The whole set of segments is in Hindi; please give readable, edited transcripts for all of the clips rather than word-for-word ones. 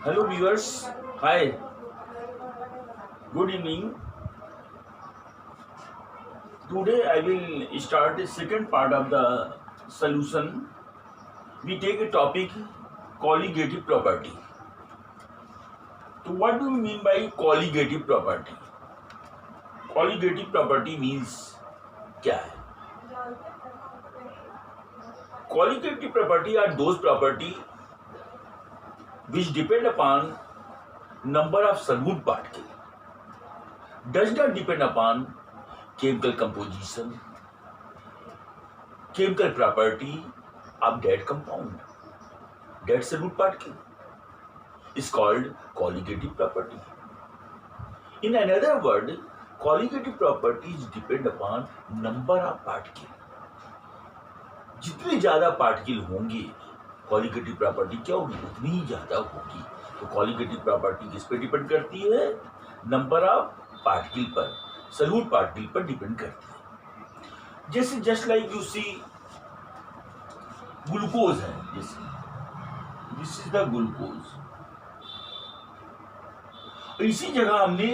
Hello viewers, hi, good evening. Today I will start the second part of the solution. We take a topic colligative property. So what do we mean by colligative property? Colligative property means क्या है? Colligative property are those property which depend upon number of solute particle. Does not depend upon chemical composition, chemical property of that compound, that solute particle is called colligative property. In another word, colligative properties depend upon number of particle. जितने ज्यादा पार्टिकल होंगे कॉलिगेटिव प्रॉपर्टी क्या होगी, उतनी ही ज्यादा होगी. तो कॉलिगेटिव प्रॉपर्टी किस पे डिपेंड करती है? नंबर ऑफ पार्टिकल पर, सॉल्यूट पार्टिकल पर डिपेंड करती है. जैसे just like you see glucose है, जैसे दिस इज द ग्लूकोज. इसी जगह हमने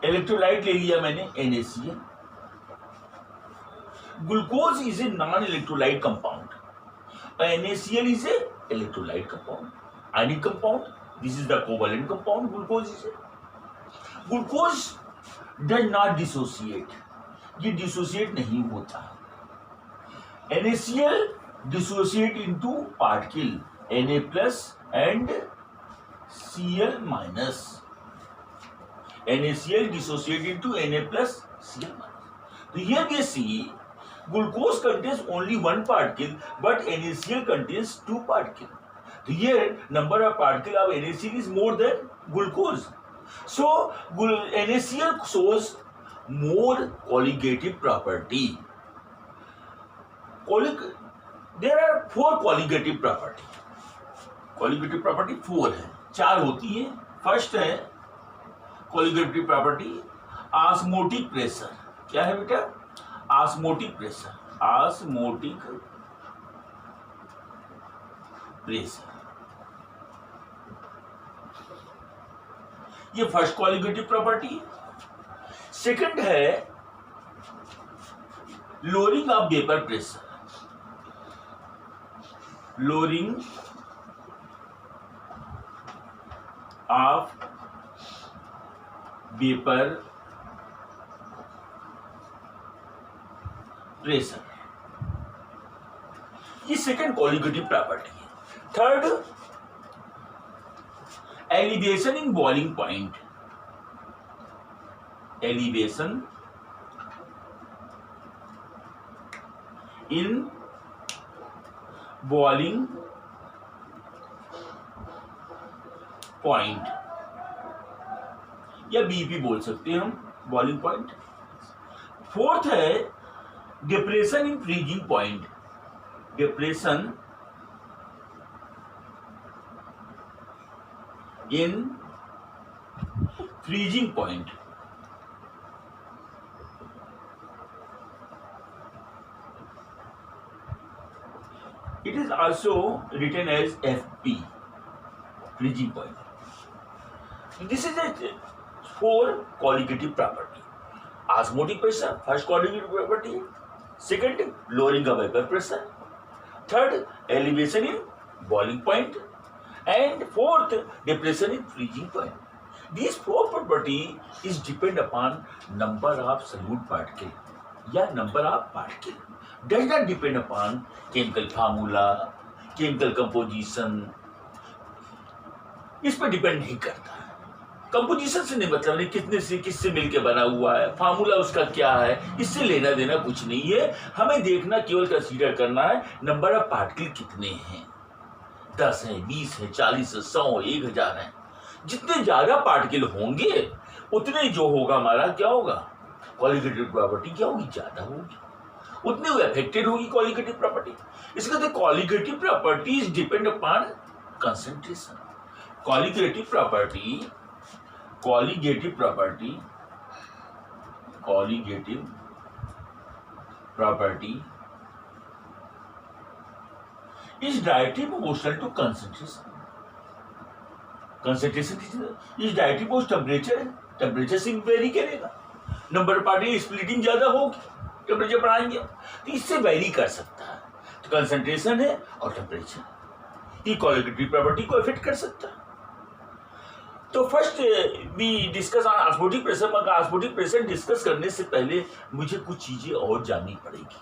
इलेक्ट्रोलाइट ले लिया, मैंने NaCl. Glucose is a non-electrolyte compound. NaCl is a electrolyte compound, ionic compound. This is the covalent compound. Glucose is a. Glucose does not dissociate. ये dissociate नहीं होता. NaCl dissociate into particle Na plus and Cl minus. NaCl dissociate into Na plus Cl minus. So here we see glucose contains only one particle, but NaCl contains two particles. So here number of particles of NaCl is more than glucose. So NaCl shows more colligative property. There are four colligative property. Colligative property four है, चार होती है. फर्स्ट है colligative property osmotic pressure. क्या है बेटा? Osmotic pressure. ऑस्मोटिक प्रेशर ये फर्स्ट कॉलिगेटिव प्रॉपर्टी. सेकंड है lowering of vapour pressure. Lowering of vapour pressure, ये सेकेंड कॉलिगेटिव प्रॉपर्टी है. Third elevation in boiling point. Elevation in boiling point या बीपी बोल सकते हैं हम, बॉइलिंग पॉइंट. फोर्थ है depression in freezing point. Depression in freezing point. It is also written as FP, freezing point. This is a four colligative property. Osmotic pressure, first colligative property. Second, lowering of vapor pressure. Third, elevation in boiling point. And fourth, depression in freezing point. These four property is depend upon number of solute particle या number of particle. Does not depend upon chemical formula, chemical composition. इस पर डिपेंड नहीं करता. कंपोजिशन से नहीं मतलब नहीं, कितने से किससे मिलके बना हुआ है, फार्मूला उसका क्या है, इससे लेना देना कुछ नहीं है. हमें देखना केवल कंसीडर करना है नंबर ऑफ पार्टिकल कितने हैं. 10 है, 20 है, 40 है, 100 है, 1000 है. जितने ज्यादा पार्टिकल होंगे उतने जो होगा हमारा क्या होगा, कॉलिगेटिव प्रॉपर्टी क्या होगी, ज्यादा होगी, उतने वो अफेक्टेड होगी कॉलिगेटिव प्रॉपर्टी. इसके कहते हैं colligative properties depend upon concentration. Colligative property is directly proportional to concentration. Concentration is directly post temperature से वेरी करेगा, नंबर पार्टिकल स्प्लिटिंग ज्यादा होगी, टेम्परेचर बढ़ाएंगे तो इससे वेरी कर सकता है। तो कंसंट्रेशन है और टेम्परेचर ये कोलिगेटिव प्रॉपर्टी को इफेक्ट कर सकता है। तो first we discuss on osmotic pressure. मगर ऑस्मोटिक प्रेशर डिस्कस करने से पहले मुझे कुछ चीजें और जाननी पड़ेगी,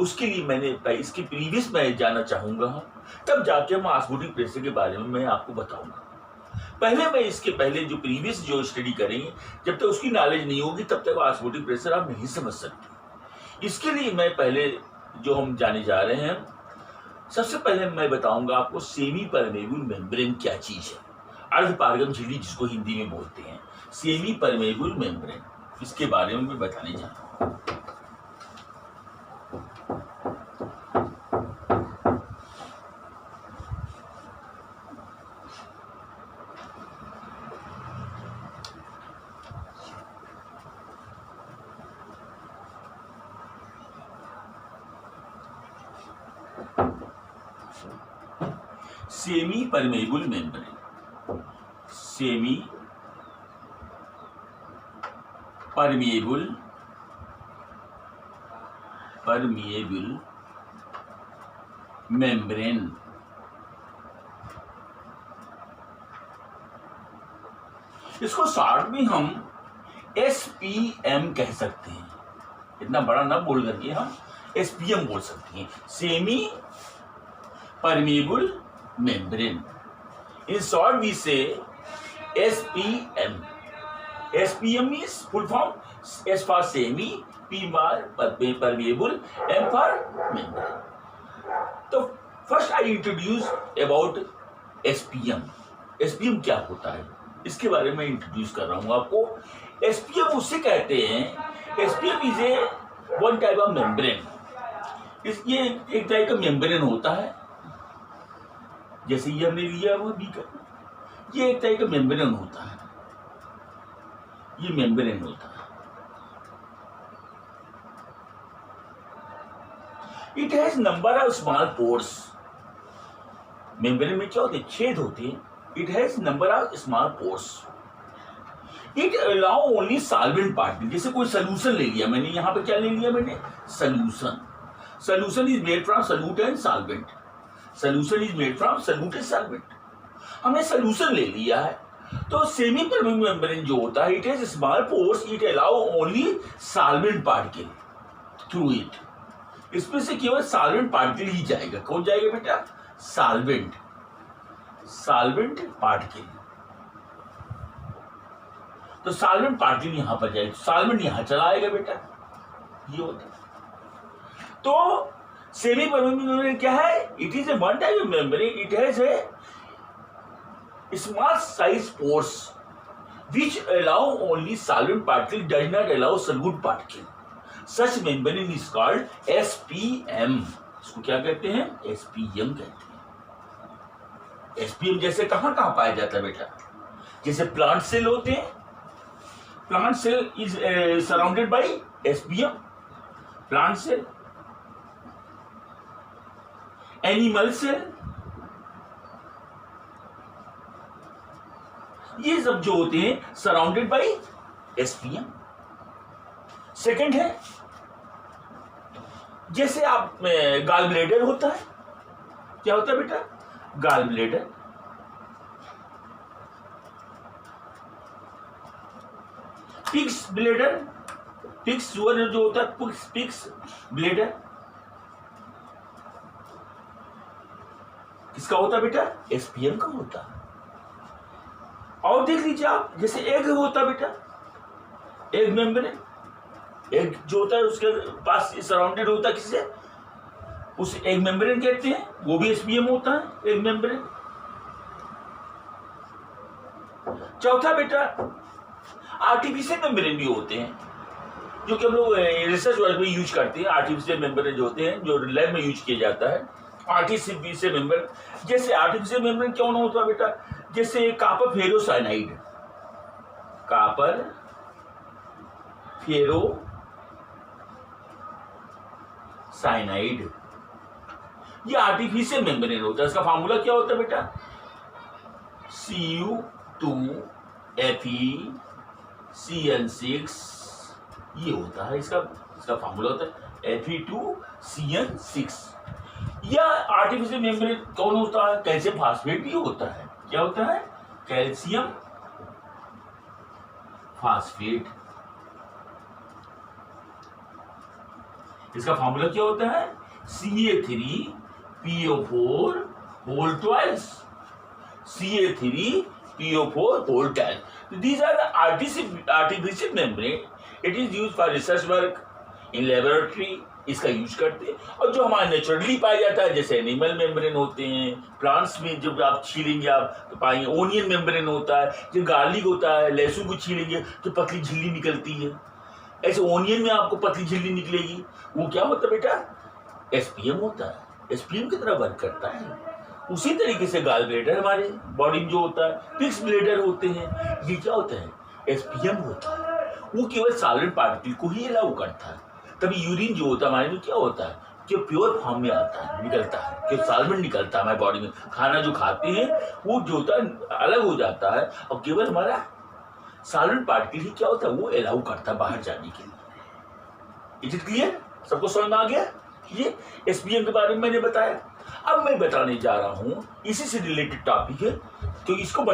उसके लिए मैंने इसके प्रीवियस मैं जानना चाहूंगा, तब जाके हम ऑस्मोटिक प्रेशर के बारे में मैं आपको बताऊंगा। पहले मैं इसके पहले जो प्रीवियस जो स्टडी करेंगे, जब तक उसकी नॉलेज नहीं होगी तब तक ऑस्मोटिक प्रेशर आप नहीं समझ सकते। इसके लिए मैं पहले जो हम जाने जा रहे हैं, सबसे पहले मैं बताऊंगा आपको सेमी परमेबल मेम्ब्रेन क्या चीज है, अर्धपारगम झिल्ली जिसको हिंदी में बोलते हैं, सेमी परमेबल मेम्ब्रेन, इसके बारे में मैं बताने जा रहा हूं। Semi permeable membrane, semi permeable membrane. इसको शॉर्ट में हम SPM कह सकते हैं, इतना बड़ा ना बोल करके हम SPM बोल सकते हैं, semi permeable membrane. In short, we say SPM. SPM is full form. S for semi, P for permeable, M for membrane. तो first I introduce about SPM. SPM क्या होता है इसके बारे में इंट्रोड्यूस कर रहा हूँ आपको। SPM उससे कहते हैं, SPM is a one type of membrane. ये एक टाइप का मेम्ब्रेन होता है, जैसे ये हमने लिया वो बीकर, ये एक टाइप का मेम्ब्रेन होता है, ये मेम्ब्रेन होता है। It has number of small pores. Membrane में क्या होते हैं, छेद होते हैं। It has number of small pores. It allow only solvent particle. जैसे कोई सोल्यूशन ले लिया मैंने, यहां पे क्या ले लिया मैंने, solution. Solution is made from solute and solvent. Solution is made from solute and solvent. हमने सोल्यूशन ले लिया है, तो सेमी परमेबल मेम्ब्रेन जो होता है, it has small pores, it allow only solvent particle through it. इसमें से केवल सॉल्वेंट पार्टिकल ही जाएगा। कौन जाएगा बेटा, सॉल्वेंट, सॉल्वेंट पार्टिकल। तो सॉल्वेंट पार्टिकल यहां पर जाएगा, सॉल्वेंट यहां चला आएगा बेटा, ये होता है। तो सेमी परमेबल मेम्ब्रेन क्या है, it is a one type of membrane, it has a small size pores which allow only solvent particle, does not allow solute particle. Such membrane is called SPM. इसको क्या कहते हैं, SPM कहते हैं। SPM जैसे कहां कहां पाया जाता है बेटा, जैसे प्लांट सेल होते हैं, plant cell is surrounded by SPM, plant cell. Animal cell, ये सब जो होते हैं सराउंडेड बाय SPM। सेकंड है, जैसे आप गाल ब्लेडर होता है, क्या होता है बेटा, gall bladder. Pigs bladder, pigs जो होता है, पिग्स ब्लेडर किसका होता है बेटा, SPM का होता है। और देख लीजिए आप, जैसे एग होता बेटा, एग मेम्ब्रेन, एग जो होता है उसके पास सराउंडेड होता है किससे, उस एग मेम्ब्रेन कहते हैं, वो भी SPM होता है, एग मेम्ब्रेन। चौथा बेटा, आर्टिफिशियल मेम्ब्रेन भी होते हैं, जो कि हम लोग रिसर्च वर्क में यूज करते हैं। आर्टिफिशियल मेम्ब्रेन जो होते हैं, जो लैब में यूज किया जाता है, आर्टिफिशियल मेम्ब्रेन। जैसे आर्टिफिशियल मेम्ब्रेन क्यों होता है बेटा, जैसे कॉपर फेरोसाइनाइड, कॉपर फेरोसाइनाइड, ये आर्टिफिशियल मेम्ब्रेन होता है। इसका फार्मूला क्या होता है बेटा, Cu2Fe(Cn6) ये होता है इसका फॉर्मूला होता है Fe2Cn6। या आर्टिफिशियल मेम्ब्रेन कौन होता है? कैल्शियम फास्फेट भी होता है। क्या होता है? Calcium phosphate. इसका फॉर्मूला क्या होता है? Ca3PO4 whole twice. Ca3PO4 whole twice. These are the artificial membrane. It is used for research work in laboratory. इसका यूज करते हैं। और जो हमारा नेचुरली पाया जाता है, जैसे एनिमल मेम्ब्रेन होते हैं, प्लांट्स में जब आप छीलेंगे आप तो पाएंगे ओनियन मेम्ब्रेन होता है, जो गार्लिक होता है, लहसुन को छीलेंगे तो पतली झिल्ली निकलती है, ऐसे ओनियन में आपको पतली झिल्ली निकलेगी। वो क्या होता है बेटा? एसपीएम होता है। एसपीएम की तरह वर्क करता है। उसी तरीके से गाल ब्लेडर हमारे बॉडी में जो होता है, पिक्स ब्लेडर होते हैं, ये क्या होता है? एसपीएम होता है। वो केवल सॉलिड पार्टिकल को ही अलाउ करता है। तभी यूरिन जो होता है हमारे में क्या होता है कि प्योर फॉर्म में आता है, निकलता है, कि सॉल्वेंट निकलता है हमारे बॉडी में। खाना जो खाते हैं वो जो होता है अलग हो जाता है और केवल हमारा सॉल्वेंट पार्टिकल ही क्या होता है वो अलाउ करता है बाहर जाने के लिए। Is it clear? सबको समझ में आ गया? ये एसपीएम के बारे में मैंने बताया। अब मैं बताने जा रहा हूँ इसी से रिलेटेड टॉपिक है, तो इसको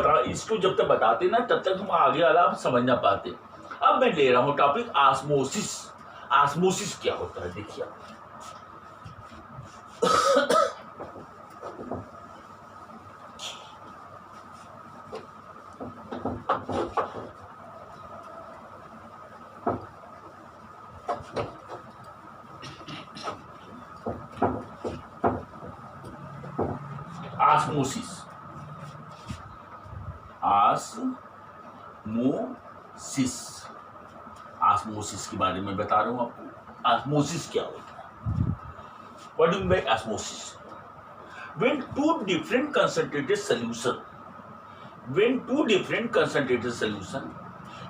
जब तक बताते ना तब तक हम आगे वाला समझ ना पाते। अब मैं ले रहा हूँ टॉपिक ऑस्मोसिस। ऑस्मोसिस क्या होता है देखिए। ऑस्मोसिस ऑस्मोसिस के बारे में बता रहा हूं आपको। ऑस्मोसिस क्या होता है? What do mean by osmosis? when two different concentrated solution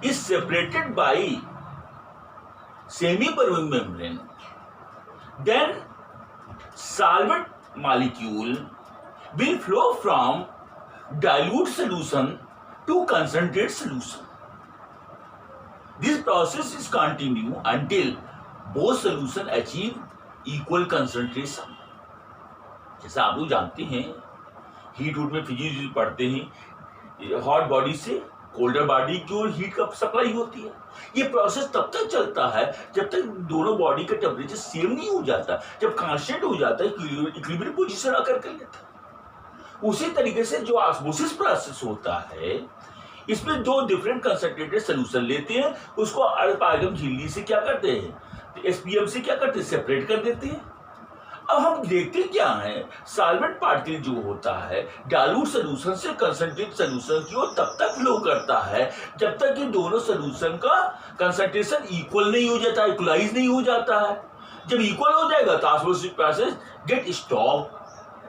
is separated by semi-permeable membrane, then solvent molecule will flow from dilute solution to concentrated solution. This process is continue until both solution achieve equal concentration. जैसा आप लोग जानते हैं हीट वूट में फिजिक्स पढ़ते हैं, हॉट बॉडी से कोल्डर बॉडी की ओर हीट का सप्लाई होती है। ये प्रोसेस तब तक चलता है जब तक दोनों बॉडी का टेम्परेचर सेम नहीं हो जाता, जब कांस्टेंट हो जाता है, इक्विलिब्रियम पोजीशन आकर कर लेता है। उसी तरीके से जो ऑस्मोसिस प्रोसेस होता है, इसमें दो डिफरेंट कंसंट्रेटेड सोल्यूशन लेते हैं, उसको अर्धपारगम झिल्ली से क्या करते हैं, एसपीएम से क्या करते हैं, सेपरेट कर देते हैं। अब हम देखते क्या है, सॉल्वेंट पार्टिकल जो होता है डाइल्यूट सॉल्यूशन से कंसंट्रेट सॉल्यूशन की ओर तब तक फ्लो करता है जब तक कि दोनों सॉल्यूशन का कंसंट्रेशन इक्वल नहीं हो जाता, इक्वलाइज नहीं हो जाता है। जब इक्वल हो जाएगा तो ऑस्मोसिस प्रोसेस गेट स्टॉप,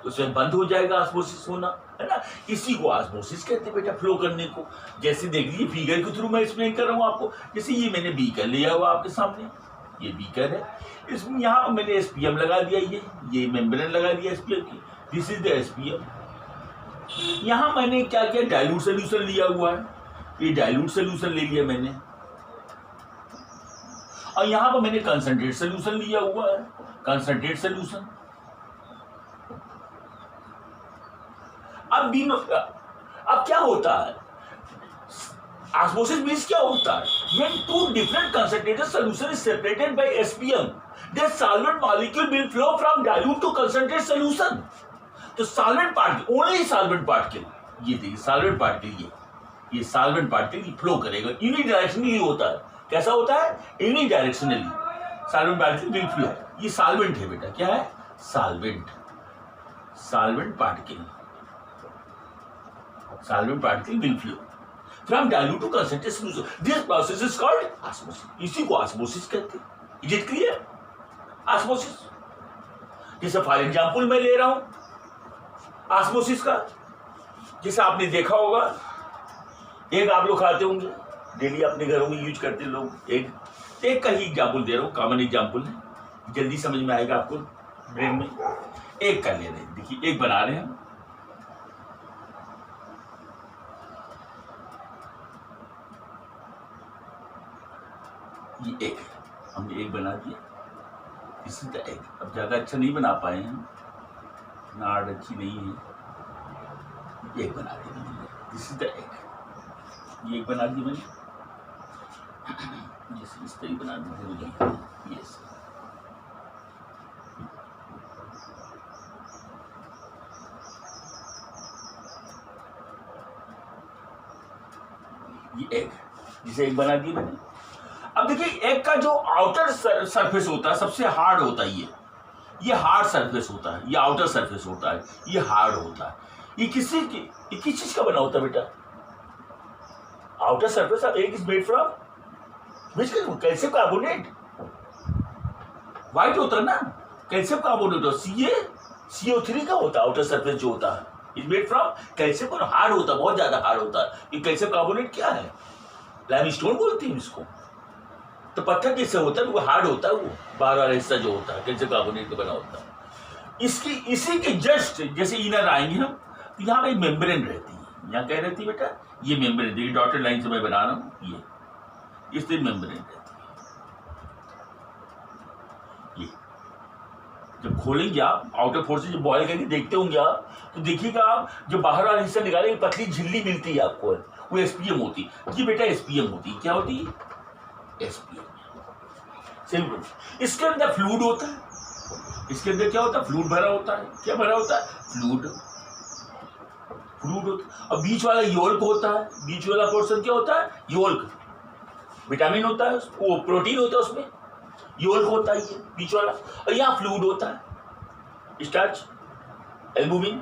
उसमें बंद हो जाएगा ऑस्मोसिस होना, है ना। इसी को ऑस्मोसिस कहते हैं बेटा, फ्लो करने को। जैसे देख लीजिए फिगर के थ्रू मैं एक्सप्लेन कर रहा हूँ आपको। जैसे ये मैंने बीकर लिया हुआ आपके सामने, ये बीकर है, इसमें यहाँ पर मैंने एसपीएम लगा दिया, ये मेम्ब्रेन लगा दिया एसपीएम की, दिस इज द एसपीएम। यहाँ मैंने क्या किया, डाइल्यूट सोल्यूशन लिया हुआ है, ये डाइल्यूट सोल्यूशन ले लिया मैंने, और यहाँ पर मैंने कंसंट्रेट सोल्यूशन लिया हुआ है, कंसंट्रेट सोल्यूशन। अब क्या होता है, ऑस्मोसिस मींस क्या होता है, when two different concentrated solution is separated by SPM, then solvent molecule will flow from dilute to concentrated solution. तो solvent particle, only solvent particle, ये देखिए solvent particle, ये solvent particle फ्लो करेगा, यूनिडायरेक्शनली होता है। कैसा होता है, unidirectionally solvent particle will flow। ये solvent है बेटा, क्या है, solvent particle will flow from dilute to concentrated solution. This process is called osmosis. इसी को osmosis कहते हैं। Is it clear? Osmosis. जैसे फॉर एग्जाम्पल मैं ले रहा हूं osmosis का, जैसे आपने देखा होगा, एक आप लोग खाते होंगे डेली अपने घरों में यूज करते लोग, एक का ही एग्जाम्पल दे रहा हूँ, कॉमन एग्जाम्पल है, जल्दी समझ में आएगा आपको ब्रेन में। एक का ले रहे हैं, देखिए एक बना रहे हैं, ये एग हमने एग बना दिया, दिस इज द एग। अब ज़्यादा अच्छा नहीं बना पाए हैं, नाड़ अच्छी नहीं है, एग बना दिया मैंने, दिस इज द एग। ये एग बना दी मैंने, जैसे इस तरह बना दी मुझे, यस। ये एग, जिसे एग बना दी मैंने। अब देखिए एग का जो आउटर सरफेस होता है सबसे हार्ड होता है, ये हार्ड सरफेस होता है, ये आउटर सरफेस होता है, ये हार्ड होता है। ये किस चीज का बना होता है बेटा? Outer surface of egg is made from which calcium carbonate, white होता है ना, कैल्शियम कार्बोनेट होता है, CO3 का होता है। आउटर सरफेस जो होता है इज मेड फ्रॉम कैल्शियम, और हार्ड होता है, बहुत ज्यादा हार्ड होता है। ये कैल्शियम कार्बोनेट क्या है? लाइमस्टोन बोलते हैं इसको। तो पत्थर किससे होता है? वो हार्ड होता है, वो बाहर वाला हिस्सा जो होता है कैल्शियम कार्बोनेट का बना होता है। इसी के जस्ट जैसे इनर आएंगे हम, तो यहाँ पे मेम्ब्रेन रहती है। यहाँ क्या रहती है बेटा? ये मेम्ब्रेन, देखिए डॉटेड लाइन से मैं बना रहा हूँ, ये इसलिए मेम्ब्रेन रहती है। ये जब खोलेंगे आप आउटर फोर्सेज जब बॉयल करके देखते होंगे आप, तो देखिएगा आप जो बाहर वाला हिस्सा निकालेंगे पतली झिल्ली मिलती है आपको, वो एसपीएम होती है। ये बेटा एसपीएम होती है। क्या होती है? एसपीएम। सिंपल। इसके अंदर फ्लूइड होता है, इसके अंदर क्या होता है? फ्लूइड भरा होता है। क्या भरा होता है? फ्लूइड होता है। और बीच वाला योल्क होता है। बीच वाला पोर्शन क्या होता है? योल्क। विटामिन होता है, वो प्रोटीन होता है, उसमें योल्क होता है ये बीच वाला। और यहाँ फ्लूइड होता है, स्टार्च, एल्बुमिन,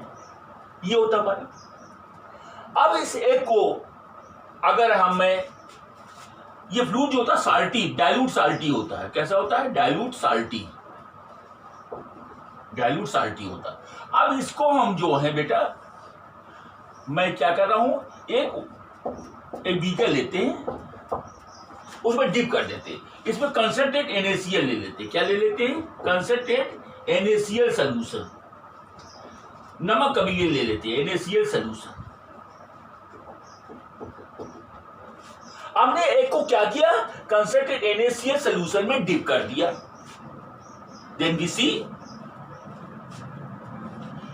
ये होता है हमारा। अब इस एग को अगर हमें, ये फ्लूइड जो होता है साल्टी, डाइल्यूट साल्टी होता है। कैसा होता है? डाइल्यूट साल्टी, डाइल्यूट साल्टी होता है। अब इसको हम जो है बेटा, मैं क्या कर रहा हूं, एक बीकर लेते हैं, उसमें डिप कर देते हैं, इसमें कंसंट्रेट NaCl ले लेते हैं। क्या ले लेते हैं? Concentrate NaCl solution. नमक कभी ले लेते हैं, NaCl सोल्यूशन। हमने एक को क्या किया? कंसंट्रेट NaCl सोल्यूशन में डिप कर दिया। देन वी सी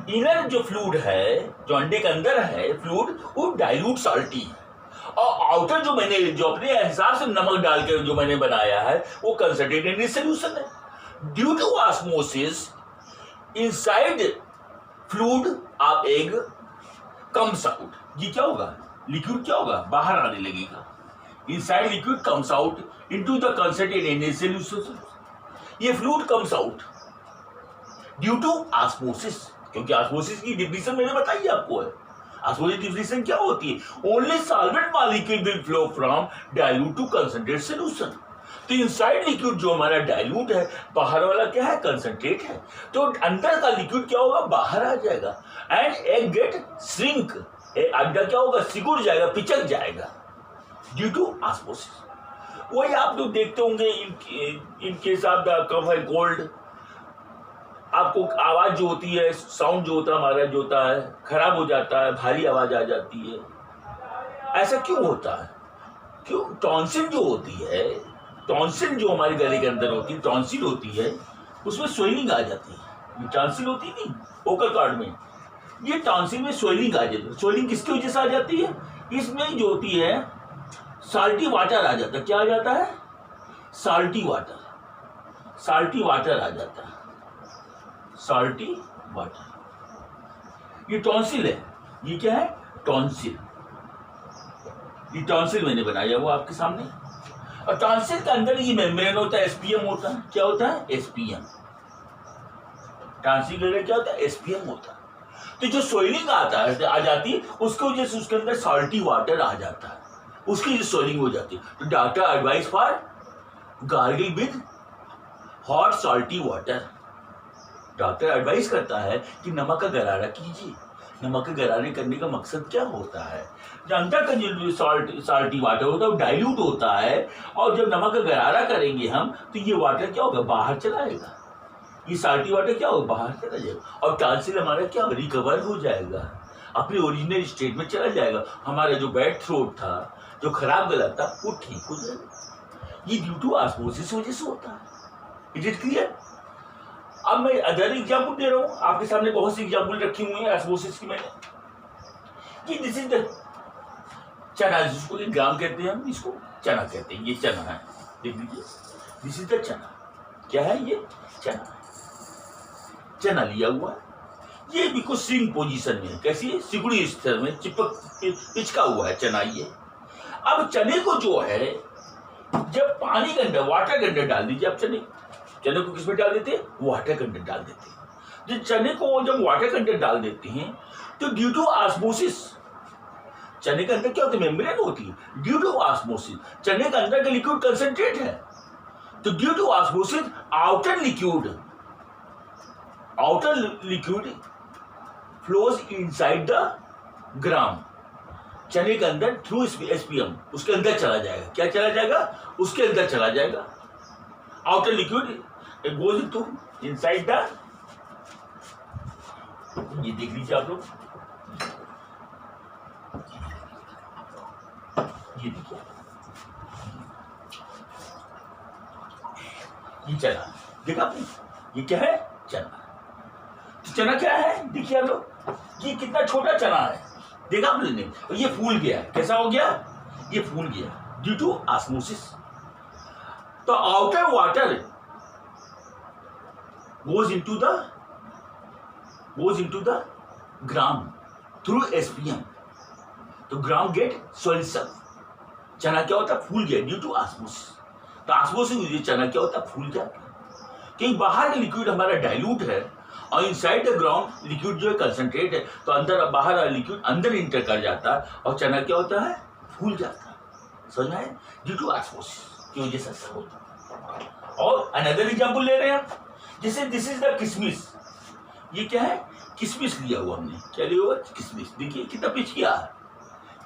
इनर जो फ्लूइड है, जो अंडे के अंदर है फ्लूइड, वो डाइल्यूट साल्टी है। और आउटर जो मैंने जो अपने हिसाब से नमक डाल के जो मैंने बनाया है वो कंसंट्रेट NaCl सोल्यूशन है। Due to osmosis inside fluid of egg comes out. ये क्या होगा? लिक्विड क्या होगा? बाहर आने लगेगा। Inside liquid comes out into the concentrate NaCl solution. ये fluid comes out due to osmosis, क्योंकि ऑस्मोसिस की डिफिनेशन मैंने बताई आपको है। ऑस्मोसिस डिफिनेशन क्या होती है? Only solvent molecule will flow from dilute to concentrate solution. तो इनसाइड लिक्विड जो हमारा डाइल्यूट है, बाहर वाला क्या है? कंसंट्रेट है। तो अंदर का लिक्विड क्या होगा? बाहर आ जाएगा। एंड एग गेट श्रिंक, अंडा क्या होगा? सिकुड़ जाएगा, पिचक जाएगा ड्यू टू ऑस्मोसिस। वही आप लोग देखते होंगे in case of the cough and cold, आपको आवाज जो होती है, साउंड जो होता है हमारा जो होता है खराब हो जाता है, भारी आवाज आ जाती है। ऐसा क्यों होता है? क्यों? टॉन्सिल जो होती है, टॉन्सिल जो हमारे गले के अंदर होती है, टॉन्सिल होती है, उसमें स्वेलिंग आ जाती है। ये टॉन्सिल होती नहीं वोकल कॉर्ड में, ये टॉन्सिल में स्वेलिंग आ जाती है। स्वेलिंग किसकी वजह से आ जाती है? इसमें जो होती है साल्टी वाटर आ जाता है। क्या आ जाता है? साल्टी वाटर, साल्टी वाटर आ जाता है, साल्टी वाटर। ये टॉन्सिल है। ये क्या है? टॉन्सिल। ये टॉन्सिल मैंने बनाया वो आपके सामने। और टॉन्सिल के अंदर ये मेम्ब्रेन होता है, एसपीएम होता है। क्या होता है? एसपीएम। टॉन्सिल के अंदर क्या होता है? एसपीएम होता है। तो जो स्वेलिंग आता है आ जाती है, उसकी वजह से उसके अंदर साल्टी वाटर आ जाता है, उसकी जो स्वेलिंग हो जाती है। तो doctor advice for gargle with hot salty water. Doctor advice करता है कि नमक का गरारा कीजिए। नमक का गरारे करने का मकसद क्या होता है? जो अंदर का जो साल्टी वाटर होता है वो डाइल्यूट होता है, और जब नमक का गरारा करेंगे हम तो ये वाटर क्या होगा? बाहर चलाएगा। ये साल्टी वाटर क्या होगा? बाहर चला जाएगा। और टॉन्सिल हमारा क्या रिकवर हो जाएगा, अपने ओरिजिनल स्टेट में चला जाएगा। हमारा जो बैड थ्रोट था, जो खराब गला था, वो ठीक हो जाएगा। ये ड्यू टू ऑस्मोसिस वजह से होता है। It is clear? अब मैं अदर एग्जाम्पल दे रहा हूं, आपके सामने बहुत सी एग्जाम्पल रखी हुई है ऑस्मोसिस की मैंने, कि दिस इज द चना, जिसको ग्राम कहते हैं हम, इसको चना कहते हैं, ये चना है, देख लीजिए, दिस इज द चना। क्या है ये? चना। चना लिया हुआ है, ये बिल्कुल स्विंग पोजीशन में है, कैसी है? सिकुड़ी स्तर में चिपक पिचका हुआ है चना ये। अब चने को जो है, जब पानी के अंदर, वाटर के अंदर डाल दीजिए आप चने को किसमें डाल देते हैं? वाटर के अंदर डाल देते हैं। जब चने को जब वाटर के अंदर डाल देते हैं तो ड्यू टू ऑस्मोसिस, चने के अंदर क्या होती है? मेम्ब्रेन होती है। ड्यू टू ऑस्मोसिस चने के अंदर का लिक्विड कंसंट्रेट है, तो due to osmosis outer liquid flows inside the gram, चने के अंदर थ्रू एसपीएम उसके अंदर चला जाएगा। क्या चला जाएगा? उसके अंदर चला जाएगा। Outer liquid goes into inside the, ये देख लीजिए आप लोग, ये देखिए, ये चना, देखा आपने? ये क्या है? चना। तो चना क्या है? देखिए आप लोग, ये कितना छोटा चना है, देखा आपने? और ये फूल गया, कैसा हो गया? ये फूल गया ड्यू टू ऑस्मोसिस। तो outer water goes into the gram through SPM, तो ग्राम गेट सोल्यूशन। चना क्या होता है? फूल गया ड्यू टू ऑस्मोसिस। तो ऑस्मोसिस चना क्या होता है? फूल गया, क्योंकि बाहर का लिक्विड हमारा डाइल्यूट है और इनसाइड द ग्राउंड लिक्विड जो है कंसंट्रेट है, तो अंदर बाहर वाला लिक्विड अंदर इंटर कर जाता है और चना क्या होता है? फूल जाता है। समझ में आया? ड्यू टू ऑस्मोसिस की वजह से ऐसा होता है। और अनदर एग्जांपल ले रहे हैं आप, जैसे दिस इज द किशमिश, ये क्या है? किशमिश लिया हुआ हमने, क्या लिया हुआ? किशमिश। देखिए कितना पिचकिया है,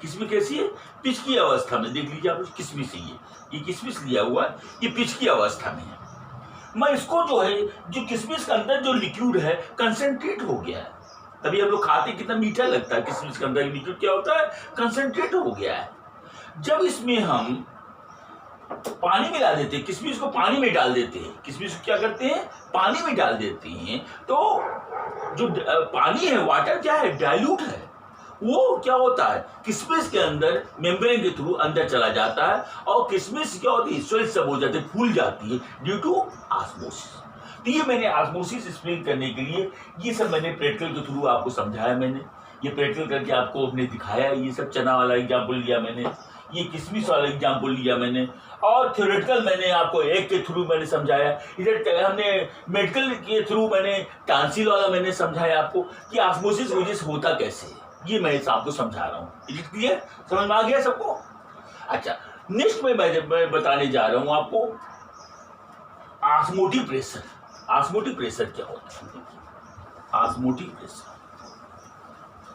किशमिश कैसी है? पिचकी अवस्था में। देख लीजिए आप, किशमिश है ये किशमिश लिया हुआ है, ये पिचकी अवस्था में है। मैं इसको जो है, जो किशमिश के अंदर जो लिक्विड है कंसंट्रेट हो गया है, तभी हम लोग खाते कितना मीठा लगता है। किशमिश के अंदर लिक्विड क्या होता है? कंसंट्रेट हो गया है। जब इसमें हम पानी मिला देते हैं, किशमिश को पानी में डाल देते हैं, किशमिश को क्या करते हैं? पानी में डाल देते हैं, तो जो पानी है, वाटर क्या है? डाइल्यूट है, वो क्या होता है? किशमिश के अंदर मेम्ब्रेन के थ्रू अंदर चला जाता है और किशमिश क्या होती है? स्वेल सब हो जाती है, फूल जाती है ड्यू टू ऑस्मोसिस। तो ये मैंने ऑस्मोसिस एक्सप्लेन करने के लिए ये सब मैंने प्रैक्टिकल के थ्रू आपको समझाया, मैंने ये प्रैक्टिकल करके आपको अपने दिखाया। ये सब चना वाला एग्जाम्पल लिया मैंने, ये किशमिश वाला एग्जाम्पल लिया मैंने, और थ्योरेटिकल मैंने आपको एक के थ्रू मैंने समझाया। इधर हमने मेडिकल के थ्रू मैंने टांसिल वाला मैंने समझाया आपको कि ऑस्मोसिस वजह से होता कैसे है, ये मैं आपको समझा रहा हूँ। Is it clear? समझ में आ गया सबको? अच्छा, नेक्स्ट में मैं बताने जा रहा हूँ आपको ऑस्मोटिक प्रेशर। ऑस्मोटिक प्रेशर क्या होता है? ऑस्मोटिक प्रेशर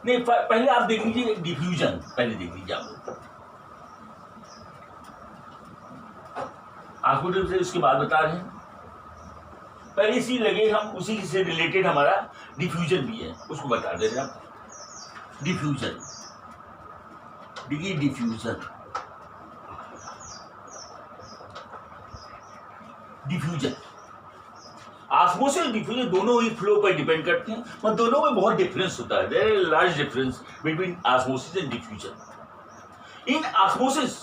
नहीं, पहले आप देख लीजिए डिफ्यूजन, पहले देख लीजिए आप ऑस्मोटिक प्रेशर, उसके बाद बता रहे हैं। पहले इसी लगे हम, उसी से रिलेटेड हमारा डिफ्यूजन भी है, उसको बता दे रहे हैं आप। डिफ्यूजन, देखिए डिफ्यूजन, डिफ्यूजन, ऑस्मोसिस डिफ्यूजन दोनों ही फ्लो पर डिपेंड करते हैं, और दोनों में बहुत डिफरेंस होता है। There is large difference between osmosis and diffusion. In osmosis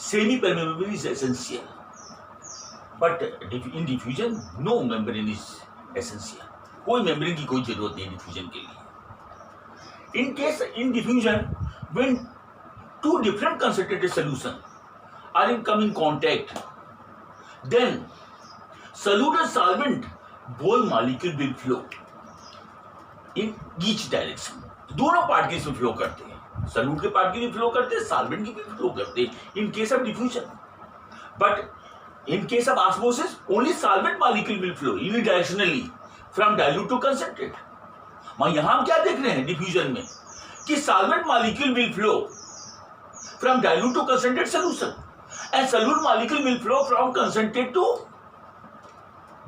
semi permeability is essential, but in diffusion no membrane is essential. कोई मेम्ब्रेन की कोई जरूरत नहीं डिफ्यूजन के लिए। In case in diffusion, when two different concentrated solutions are in come in contact, then solute and solvent both molecule will flow in each direction. दोनों पार्ट के इसमें फ्लो करते हैं, सल्यूट के पार्ट की भी फ्लो करते हैं, सॉल्वेंट की भी फ्लो करते हैं in case of diffusion. But in case of osmosis only solvent molecule will flow unidirectionally from dilute to concentrate. यहां हम क्या देख रहे हैं डिफ्यूजन में कि solvent molecule will flow from dilute to concentrate solution and solute molecule will flow from concentrate to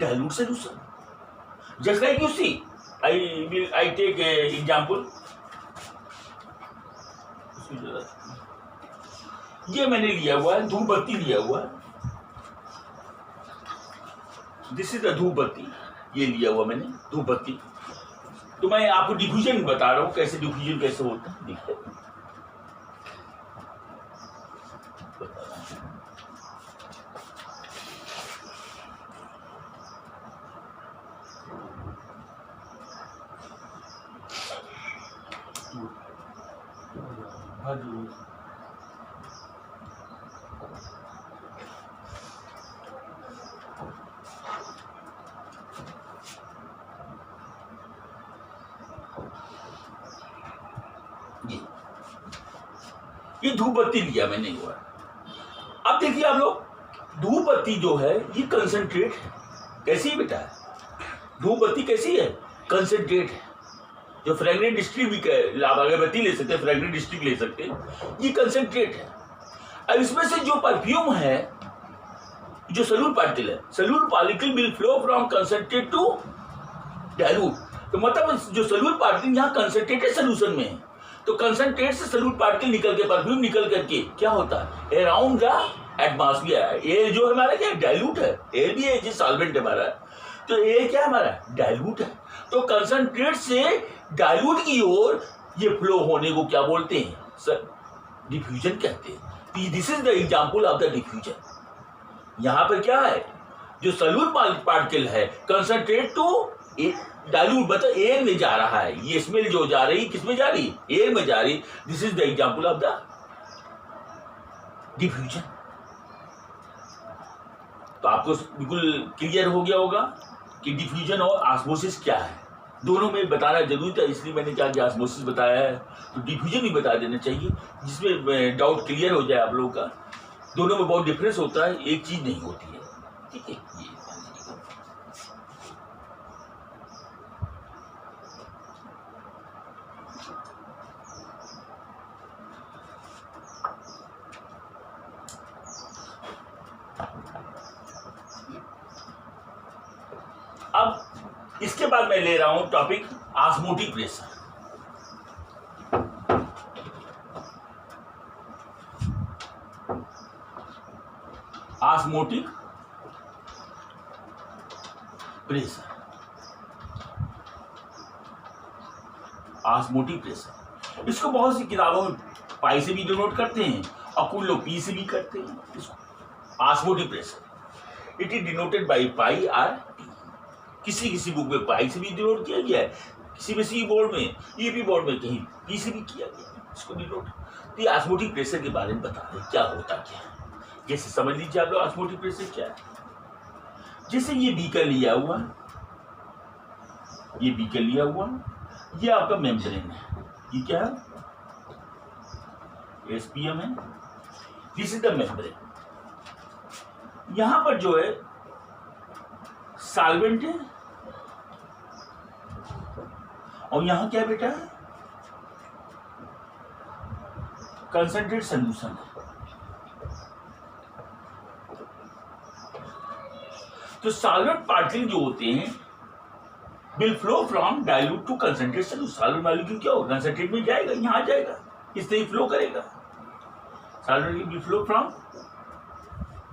dilute solution. Just like you see, I take an example. ये मैंने लिया हुआ है, धूप बत्ती लिया हुआ है, दिस इज द धूप बत्ती, ये लिया हुआ मैंने धूप बत्ती। तो मैं आपको डिफ्यूजन बता रहा हूं, कैसे डिफ्यूजन कैसे होता है, देखिए ये धूप बत्ती लिया मैंने हुआ। अब देखिए आप लोग, धूप बत्ती जो है ये कंसंट्रेट है। कैसी है बेटा? धूप बत्ती कैसी है? कंसंट्रेट है। जो फ्रेगनेंट स्टिक भी आप अगरबत्ती ले सकते हैं, फ्रेगनेंट स्टिक ले सकते हैं, ये कंसंट्रेट है। अब इसमें से जो परफ्यूम है, जो सल्यूट पार्टिकल है, solute particle will flow from concentrate to dilute. तो मतलब जो सल्यूट पार्टिकल यहाँ कंसंट्रेटेड सोल्यूशन में है, तो कंसंट्रेट से सल्यूट पार्टिकल निकल के, परफ्यूम निकल करके क्या होता है, अराउंड द एटमॉस्फेयर। एयर जो हमारा क्या डाइल्यूट है, एयर भी है जो सॉल्वेंट हमारा, तो एयर क्या हमारा डाइल्यूट है। तो कंसंट्रेट से डाइल्यूट की ओर ये फ्लो होने को क्या बोलते हैं सर? डिफ्यूजन कहते हैं। This is the example of the diffusion. यहाँ पर क्या है, जो सल्यूट पार्टिकल है कंसंट्रेट टू डाइल्यूट, मतलब एयर में जा रहा है। ये स्मेल जो जा रही, किस में जा रही? एयर में जा रही। This is the example of the diffusion. तो आपको बिल्कुल क्लियर हो गया होगा कि डिफ्यूजन और ऑस्मोसिस क्या है। दोनों में बताना जरूरी था, इसलिए मैंने क्या कि ऑस्मोसिस बताया है, तो डिफ्यूजन भी बता देना चाहिए, जिसमें डाउट क्लियर हो जाए आप लोगों का। दोनों में बहुत डिफरेंस होता है, एक चीज नहीं होती है। ठीक है, ये अब इसके बाद मैं ले रहा हूं topic osmotic pressure. Osmotic pressure, osmotic pressure, इसको बहुत सी किताबों में पाई से भी डिनोट करते हैं और कुछ लोग पी से भी करते हैं। इसको osmotic pressure it is denoted by pi R T. किसी किसी बुक में पाई से भी डिनोट किया गया है, किसी में सी बोर्ड में, ईपी बोर्ड में कहीं पी से भी किया गया इसको डिनोट। तो ये ऑस्मोटिक प्रेशर के बारे में बता रहे क्या होता क्या है। जैसे समझ लीजिए आप लोग ऑस्मोटिक प्रेशर क्या है। जैसे ये बीकर लिया हुआ, ये बीकर लिया हुआ, ये आपका मेम्ब्रेन है, ये क्या है, एसपीएम है, दिस इज द मेम्ब्रेन। यहां पर जो है सॉल्वेंट है और यहां क्या बेटा है, कंसंट्रेट सॉल्यूशन है। तो सॉल्वेंट पार्टिकल जो होते हैं will flow from dilute to concentrate solution. Solvent molecule क्या होगा, कंसंट्रेट में जाएगा, यहां आ जाएगा, इससे ही फ्लो करेगा। Solvent will flow from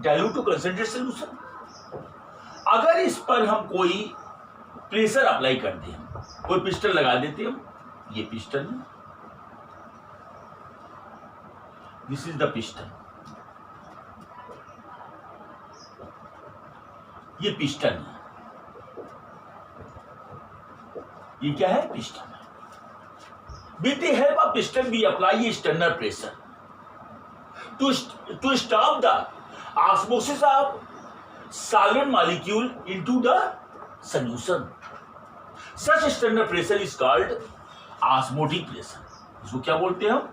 dilute to concentrate solution. अगर इस पर हम कोई प्रेशर अप्लाई कर दें, कोई पिस्टन लगा देते हम, ये पिस्टन है, दिस इज द पिस्टन, ये पिस्टन है, ये क्या है, पिस्टन है। With the help of piston we apply external pressure to stop the osmosis of solvent molecule into the solution. Such external pressure is called osmotic pressure. इसको क्या बोलते हैं हम,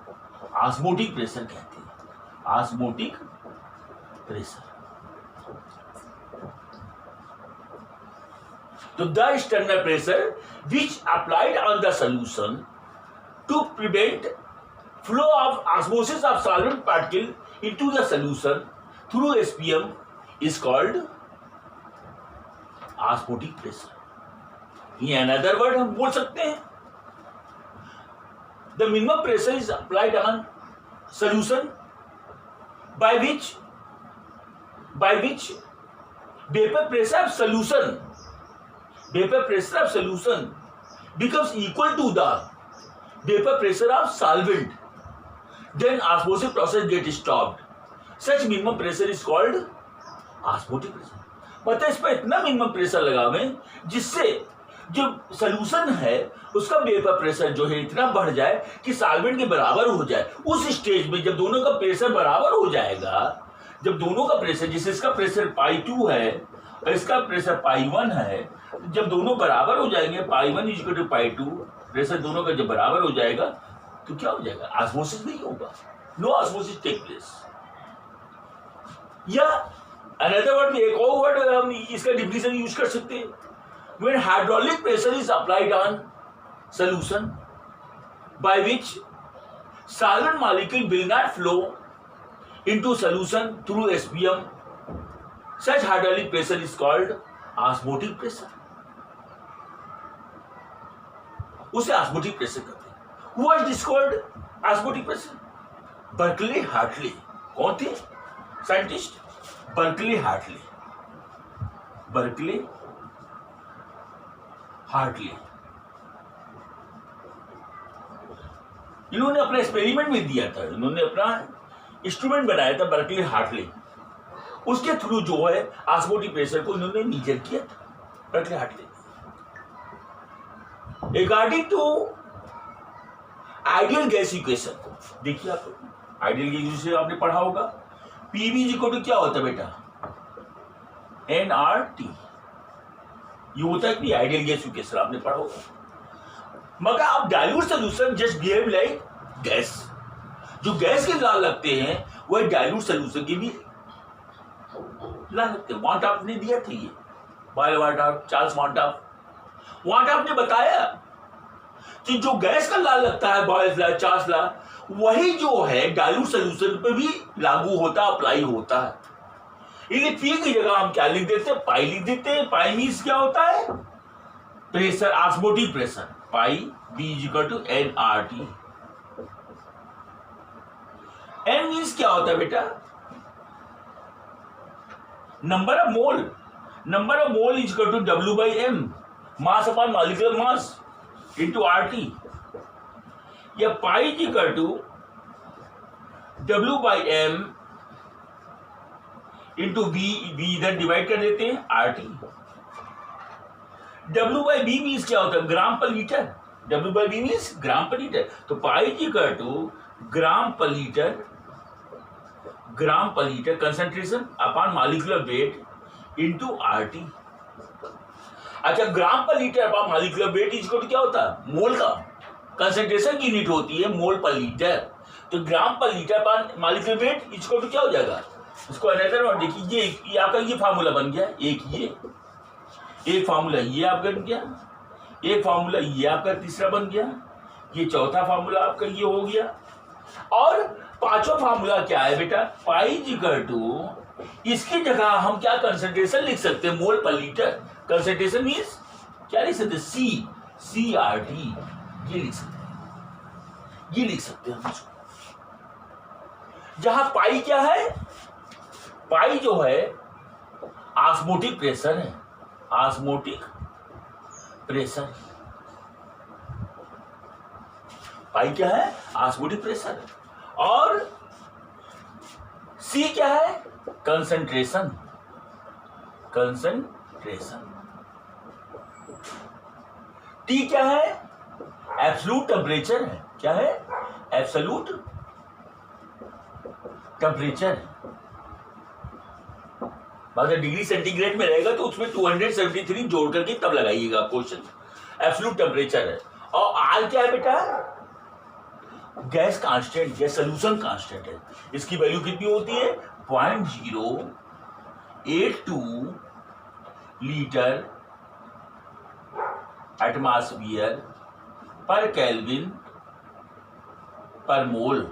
osmotic pressure कहते हैं, osmotic pressure. तो the external pressure which applied on the solution to prevent flow of osmosis of solvent particle into the solution through SPM is called osmotic pressure. In another word हम बोल सकते हैं the minimum pressure is applied on solution by which vapor pressure of solution becomes equal to the vapor pressure of solvent, then osmosis process gets stopped. Such minimum pressure is called osmotic pressure. मतलब इस पर इतना मिनिमम प्रेशर लगावें जिससे जो सोल्यूशन है उसका वेपर प्रेशर जो है इतना बढ़ जाए कि सॉल्वेंट के बराबर हो जाए। उस स्टेज में जब दोनों का प्रेशर बराबर हो जाएगा, जब दोनों का प्रेशर, जिससे इसका प्रेशर पाई 2 है और इसका प्रेशर पाई 1 है, जब दोनों बराबर हो जाएंगे, पाई 1 इक्वल टू पाई 2, प्रेशर दोनों का जब बराबर हो जाएगा तो क्या हो जाएगा? ऑस्मोसिस नहीं होगा, नो ऑस्मोसिस टेक प्लेस। या अनदर वर्ड, एक और वर्ड हम इसका डिफिनेशन यूज कर सकते हैं, when hydraulic pressure is applied on solution by which solvent molecule will not flow into solution through SPM, such hydraulic pressure is called osmotic pressure. उसे osmotic pressure कहते हैं। Who was discovered osmotic pressure? Berkeley Hartley. कौन थे साइंटिस्ट? Berkeley Hartley. इन्होंने अपना एक्सपेरिमेंट में दिया था, इन्होंने अपना इंस्ट्रूमेंट बनाया था बर्कले हार्टली, उसके थ्रू जो है ऑस्मोटिक प्रेशर को इन्होंने मेजर किया था Berkeley Hartley. Regarding to ideal gas equation, देखिए आप आइडियल गैस इक्वेशन आपने पढ़ा होगा, पीवी इक्वल टू क्या होता है बेटा? एनआरटी। ये होता है कि आइडियल गैस इक्वेशन आपने पढ़ा होगा। मगर आप dilute solution just behave like gas, जो गैस के लॉ लगते हैं वह डाइल्यूट सॉल्यूशन के भी लॉ लगते हैं। वांटाप ने दिया था ये, बाय वांटाप, चार्ल्स वांटाप ने बताया कि जो गैस का लॉ लगता है, बॉयल्स लॉ, चार्ल्स लॉ, वही जो है डाइल्यूट सॉल्यूशन पे भी लागू होता, अप्लाई होता है। इसलिए पी की जगह हम क्या लिख देते हैं? पाई लिख देते हैं। पाई मीन्स क्या होता है? Pressure, osmotic pressure. Pi B equal to N R T. N means क्या होता है बेटा? Number of mole. Number of mole equal to W by M, mass upon molecular mass into R T. या pi equal to W by M into B इधर डिवाइड कर देते हैं, R T. W by B means क्या होता है? Gram per litre. W by B means gram per litre. तो pi equal to gram per litre concentration upon molecular weight into R T. अच्छा, gram per litre upon molecular weight equal to क्या होता है? मोल का कंसंट्रेशन की यूनिट होती है मोल पर लीटर। तो gram per litre upon molecular weight equal to क्या हो जाएगा? इसको अनदर और देखिए, ये आपका ये फार्मूला बन गया, एक फार्मूला ये आपका बन गया, एक फार्मूला ये आपका तीसरा बन गया, ये चौथा फार्मूला आपका ये हो गया, और पांचवा फार्मूला क्या है बेटा? पाई इक्वल टू, इसकी जगह हम क्या कंसंट्रेशन लिख सकते हैं? मोल पर लीटर। कंसंट्रेशन मीन्स क्या लिख सकते हैं? सी आर टी, ये लिख सकते हैं हम इसको। जहां पाई क्या है? पाई जो है ऑस्मोटिक प्रेशर है, ऑस्मोटिक प्रेशर। पाई क्या है? Osmotic pressure. और सी क्या है? कंसंट्रेशन। टी क्या है? एब्सोल्यूट टेम्परेचर है। क्या है? Absolute temperature. अगर डिग्री सेंटीग्रेड में रहेगा तो उसमें 273 जोड़ करके तब लगाइएगा क्वेश्चन। एब्सोल्यूट टेम्परेचर है। और आर क्या है बेटा? गैस कांस्टेंट या सोल्यूशन कांस्टेंट है। इसकी वैल्यू कितनी होती है? 0.082 लीटर एटमॉस्फेयर पर केल्विन पर मोल।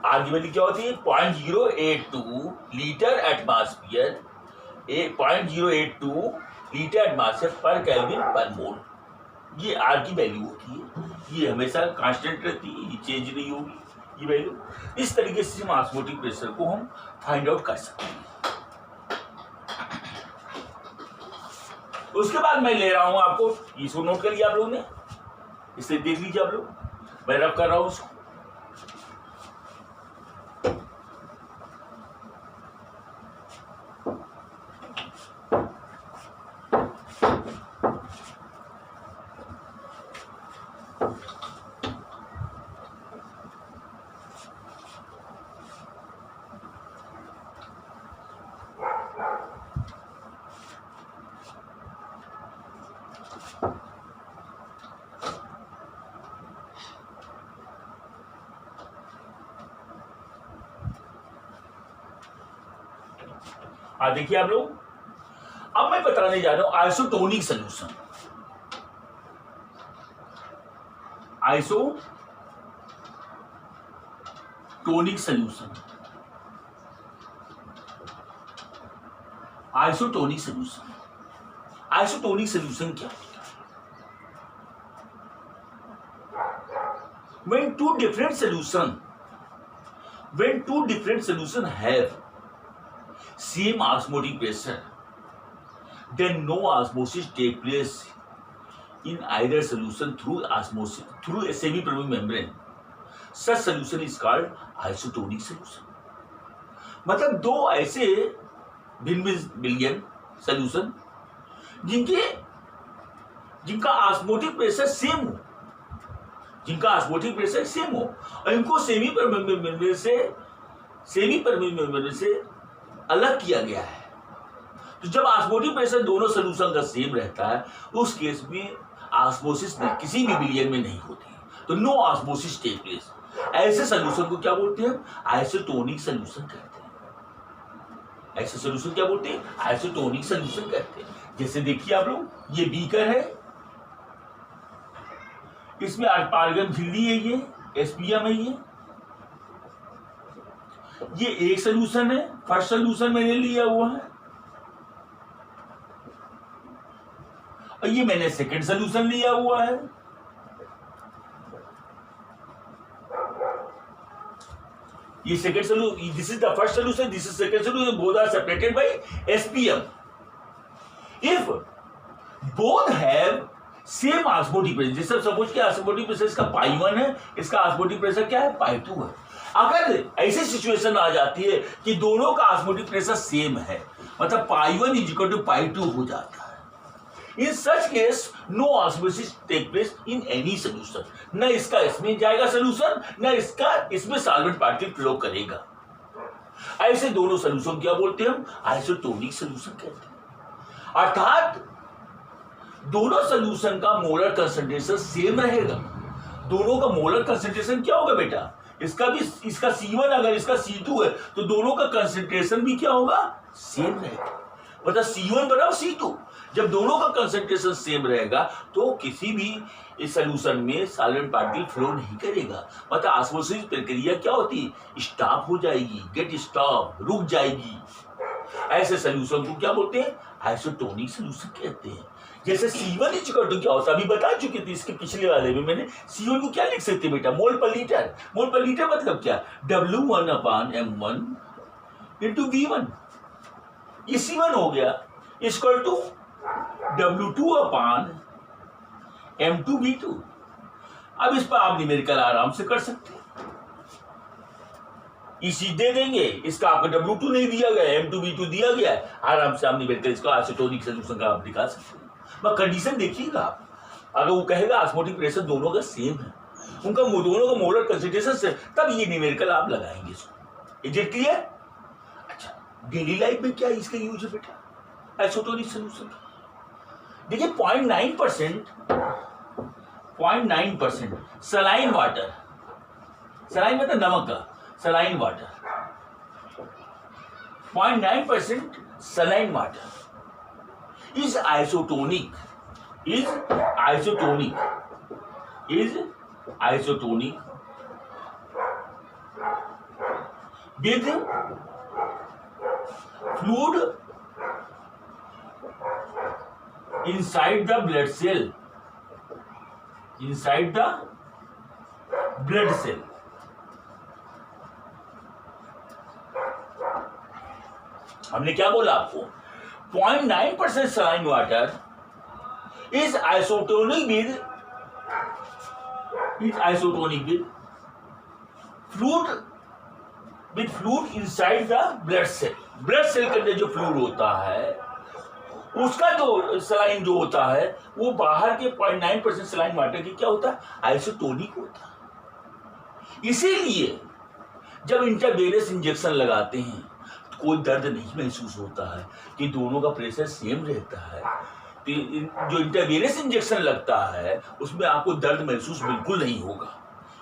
आर की वैल्यू क्या होती है? 0.082 लीटर एटमॉस्फेयर, 0.082 लीटर एटमॉस्फेयर पर केल्विन पर मोल। ये आर की वैल्यू होती है, ये हमेशा कांस्टेंट रहती है, ये चेंज नहीं होगी ये वैल्यू। इस तरीके से हम ऑस्मोटिक प्रेशर को हम फाइंड आउट कर सकते हैं। उसके बाद मैं ले रहा हूं आपको, इसको नोट कर लिया आप लोगों ने, इसे देख लीजिए आप लोग, मैं रब कर रहा हूं उसको। देखिए आप लोग, अब मैं बताने जा रहा हूं isotonic solution. Isotonic solution, isotonic solution, isotonic solution क्या होता है? when two different solution have same osmotic pressure, then no osmosis take place in either solution through a semi-permeable membrane. Such solution is called isotonic solution. मतलब दो ऐसे भिन्न विलयन सॉल्यूशन जिनका ऑस्मोटिक प्रेशर सेम हो, और इनको सेमी परमेबल मेम्ब्रेन से अलग किया गया है। तो जब ऑस्मोटिक प्रेशर दोनों सॉल्यूशन का सेम रहता है, उस केस में ऑस्मोसिस किसी भी विलयन में नहीं होती, तो नो ऑस्मोसिस टेक प्लेस। ऐसे सॉल्यूशन को क्या बोलते हैं? आइसोटोनिक सॉल्यूशन कहते हैं। ऐसे सॉल्यूशन क्या बोलते हैं? आइसोटोनिक सॉल्यूशन कहते हैं। जैसे देखिए आप लोग, ये बीकर है, इसमें आर्गन झिल्ली है, ये एसपीएम है, ये एक सॉल्यूशन है, फर्स्ट सॉल्यूशन मैंने लिया हुआ है, और ये मैंने सेकंड सॉल्यूशन लिया हुआ है। ये second solution, this is the first solution, this is second solution, both are separated by SPM. If both have same osmotic pressure, जैसे सपोज कि ऑस्मोटिक प्रेशर इसका पाई 1 है, इसका ऑस्मोटिक प्रेशर क्या है? पाई 2 है। अगर ऐसी सिचुएशन आ जाती है कि दोनों का ऑस्मोटिक प्रेशर सेम है, मतलब pi 1 is equal to pi 2 हो जाता है, in such case no osmosis take place in any solution. न इसका इसमें जाएगा सॉल्यूशन, न इसका इसमें सॉल्वेंट पार्टिकल फ्लो करेगा। ऐसे दोनों सॉल्यूशन क्या बोलते हैं हम? आइसोटोनिक सॉल्यूशन कहते हैं। अर्थात दोनों सॉल्यूशन का मोलर कंसंट्रेशन सेम रहेगा। दोनों का मोलर कंसंट्रेशन क्या होगा बेटा? इसका C1 अगर इसका C2 है, तो दोनों का कंसंट्रेशन भी क्या होगा? सेम रहेगा। मतलब C1 बराबर C2। जब दोनों का कंसंट्रेशन सेम रहेगा तो किसी भी इस सॉल्यूशन में सॉल्वेंट पार्टिकल फ्लो नहीं करेगा। मतलब ऑस्मोसिस प्रक्रिया क्या होती है? स्टॉप हो जाएगी, गेट स्टॉप, रुक जाएगी। ऐसे सॉल्यूशन को क्या बोलते हैं? आइसोटोनिक सॉल्यूशन कहते हैं। जैसे C1 इक्वल टू क्या होता है, अभी बता चुके थे इसके पिछले वाले में मैंने। C1 को क्या लिख सकते हैं बेटा? मोल पर लीटर। मोल पर लीटर मतलब क्या? W1/m1 into V1। ये C1 हो गया, इक्वल टू W2/m2V2। अब इस पर आप न्यूमेरिकल आराम से कर सकते हैं। इसी दे देंगे, इसका आपको W2 नहीं दिया गया, M2V2 दिया गया है, आराम से आप न्यूमेरिकल इसका आइसोटोनिक सॉल्यूशन का आप दिखा सकते हैं। मैं कंडीशन देखिएगा आप, अगर वो कहेगा ऑस्मोटिक प्रेशर दोनों का सेम है, उनका दोनों का मोलर कंसंट्रेशन से, तब ये न्यूमेरिकल आप लगाएंगे इसको। Is it clear? अच्छा, डेली लाइफ में क्या इसका यूज है बेटा आइसोटोनिक सॉल्यूशन का? देखिए 0.9% सलाइन वाटर, सलाइन मतलब नमक का, saline water, 0.9% saline water is isotonic with fluid inside the blood cell inside the blood cell. हमने क्या बोला आपको? 0.9% saline water is isotonic with fluid inside the blood cell. Blood cell के अंदर जो फ्लूइड होता है उसका जो सलाइन जो होता है वो बाहर के 0.9% सलाइन वाटर की क्या होता है? आइसोटोनिक होता है। इसीलिए जब इंट्रावेनस इंजेक्शन लगाते हैं तो कोई दर्द नहीं महसूस होता है कि दोनों का प्रेशर सेम रहता है। जो इंट्रावेनस इंजेक्शन लगता है उसमें आपको दर्द महसूस बिल्कुल नहीं होगा।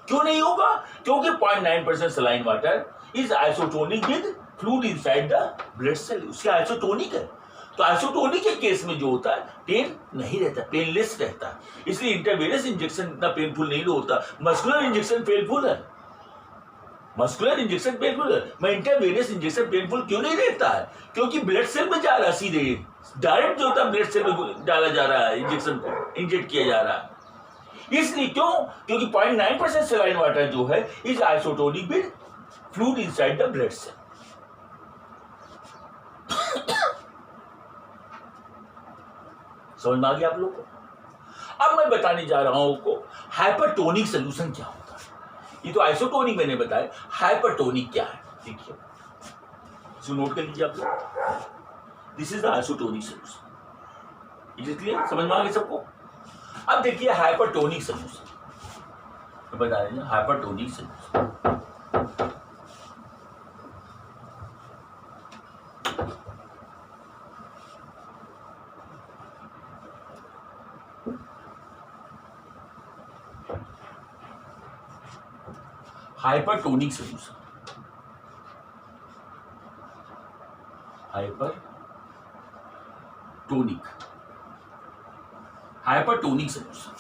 क्यों नहीं होगा? क्योंकि 0.9% saline water is isotonic with fluid inside the blood cell. उसके आइसोटोनिक है, तो आइसोटोनिक के केस में जो होता है पेन नहीं रहता, पेनलेस रहता है। इसलिए इंट्रावेनस इंजेक्शन इतना पेनफुल नहीं होता। मस्कुलर इंजेक्शन पेनफुल है, मस्कुलर इंजेक्शन पेनफुल है। मैं इंट्रावेनस इंजेक्शन पेनफुल क्यों नहीं रहता है? क्योंकि ब्लड सेल में जा रहा है, सीधे डायरेक्ट जो होता है ब्लड सेल में डाला जा रहा है, इंजेक्शन को इंजेक्ट किया जा रहा है। इसलिए क्यों? क्योंकि 0.9% सलाइन वाटर जो है is isotonic with fluid inside the blood cell. समझ में आ गया आप लोग को? अब मैं बताने जा रहा हूं आपको हाइपरटोनिक सोल्यूशन क्या होता है। ये तो आइसोटोनिक मैंने बताया, हाइपरटोनिक क्या है देखिए, इसको नोट कर लीजिए आप लोग। This is the isotonic solution. Is it clear? समझ में आ गया सबको? अब देखिए हाइपरटोनिक सोल्यूशन बता रहे हैं, hypertonic solution. Hypertonic solution, hypertonic solution.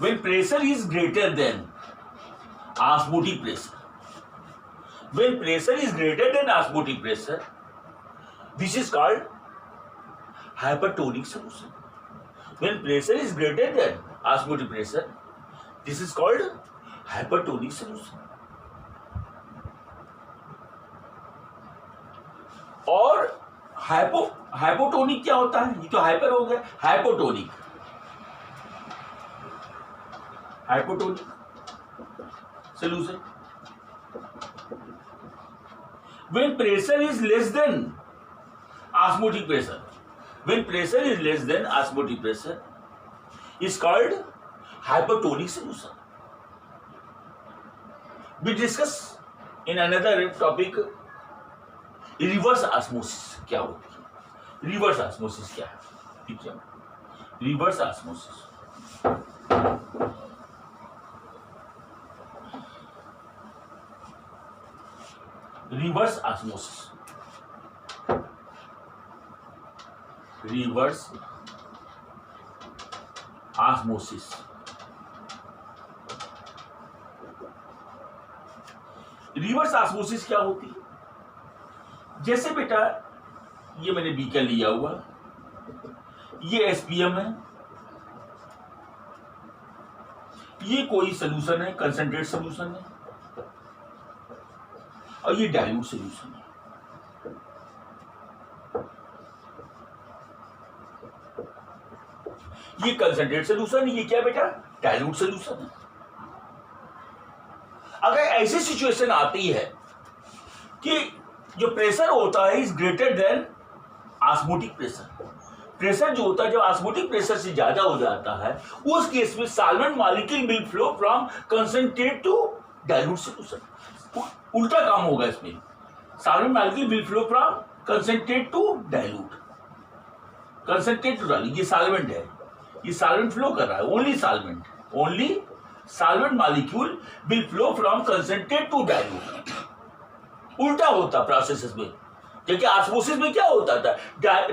when pressure is greater than osmotic pressure, when pressure is greater than osmotic pressure, this is called hypertonic solution. When pressure is greater than osmotic pressure, this is called hypertonic solution. और हाइपोटोनिक क्या होता है? ये तो हाइपर हो गया, hypotonic solution. When pressure is less than osmotic pressure, when pressure is less than osmotic pressure is called hypertonic solution. We discuss in another topic reverse osmosis क्या होती है। रिवर्स ऑस्मोसिस क्या है? ठीक है, reverse osmosis reverse osmosis reverse osmosis reverse osmosis क्या होती है? जैसे बेटा ये मैंने बीकर लिया हुआ, ये एसपीएम है, ये कोई सोल्यूशन है, कंसंट्रेट सोल्यूशन है, और ये डाइल्यूट सोल्यूशन है। ये कंसंट्रेट सोल्यूशन, ये क्या बेटा? डाइल्यूट सोल्यूशन है। अगर ऐसी सिचुएशन आती है कि जो प्रेशर होता है is greater than osmotic pressure, pressure जो होता है जब ऑस्मोटिक प्रेशर से ज्यादा हो जाता है, उस केस में solvent molecule will flow from concentrate to dilute solution. उल्टा काम होगा इसमें, solvent molecule will flow from concentrate to dilute, concentrate to dilute. ये सॉल्वेंट है, ये सॉल्वेंट फ्लो कर रहा है, only solvent molecule will flow from concentrate to dilute. उल्टा होता प्रोसेस में, क्योंकि ऑस्मोसिस में क्या होता था?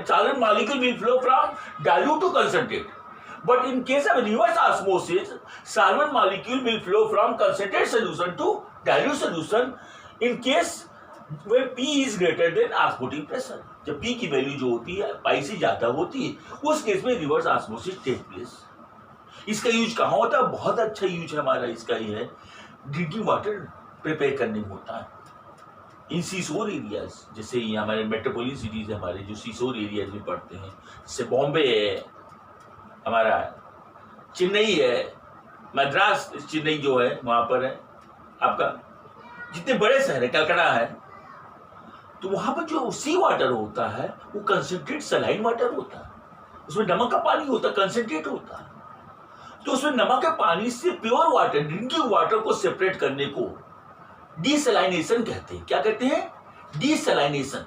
Solvent molecule will flow from dilute to concentrate, but in case of reverse osmosis solvent molecule will flow from concentrate solution to dilute solution in case when P is greater than osmotic pressure. जब पी की वैल्यू जो होती है पाई से ज्यादा होती है, उस केस में रिवर्स ऑस्मोसिस टेक प्लेस। इसका यूज कहाँ होता है? बहुत अच्छा यूज है हमारा इसका, ये है ड्रिंकिंग वाटर प्रिपेयर करने में होता है इन सीसोर एरियाज। जैसे ये हमारे मेट्रोपोलिटन सिटीज है, हमारे जो सीसोर एरियाज में पड़ते हैं, जैसे बॉम्बे है, हमारा चेन्नई है, मद्रास चेन्नई जो है वहां पर है आपका, जितने बड़े शहर है, कलकत्ता है, तो वहां पर जो सी वाटर होता है वो कंसेंट्रेट सलाइन वाटर होता है, उसमें नमक का पानी होता है, कंसेंट्रेट होता है। तो उसमें नमक के पानी से प्योर वाटर, ड्रिंकिंग वाटर को सेपरेट करने को डीसलाइनेशन कहते हैं। क्या कहते हैं? डीसलाइनेशन।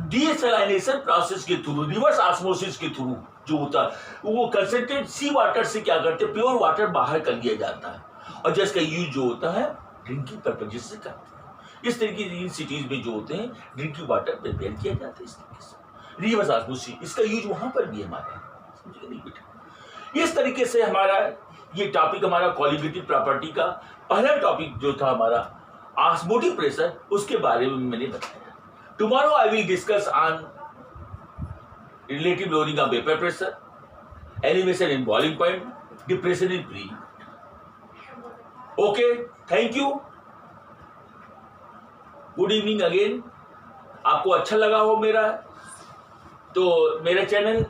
डीसलाइनेशन प्रोसेस के थ्रू, रिवर्स ऑस्मोसिस के थ्रू जो होता है वो कंसेंट्रेट सी वाटर से क्या करते हैं, प्योर वाटर बाहर कर लिया जाता है, और जिसका यूज जो होता है ड्रिंकिंग पर्पज से करते हैं। इस तरीके से इन सिटीज में जो होते हैं ड्रिंकिंग वाटर प्रिपेयर किया जाता है इस तरीके से, रिवर्स ऑस्मोसिस। इसका यूज वहां पर भी हमारा, समझे नहीं बेटा? इस तरीके से हमारा ये टॉपिक, हमारा कोलिगेटिव प्रॉपर्टी का पहला टॉपिक जो था हमारा ऑस्मोटिक प्रेशर, उसके बारे में मैंने बताया। Tomorrow I will discuss on relative lowering of vapour pressure, elevation in boiling point, depression in pre. Okay, thank you, good evening again. आपको अच्छा लगा हो मेरा तो मेरा चैनल,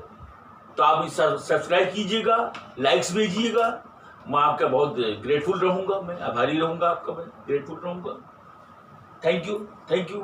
तो आप इसे सब्सक्राइब कीजिएगा, लाइक्स भेजिएगा। मैं आपका बहुत ग्रेटफुल रहूंगा, मैं आभारी रहूंगा आपका, मैं ग्रेटफुल रहूंगा। Thank you, thank you.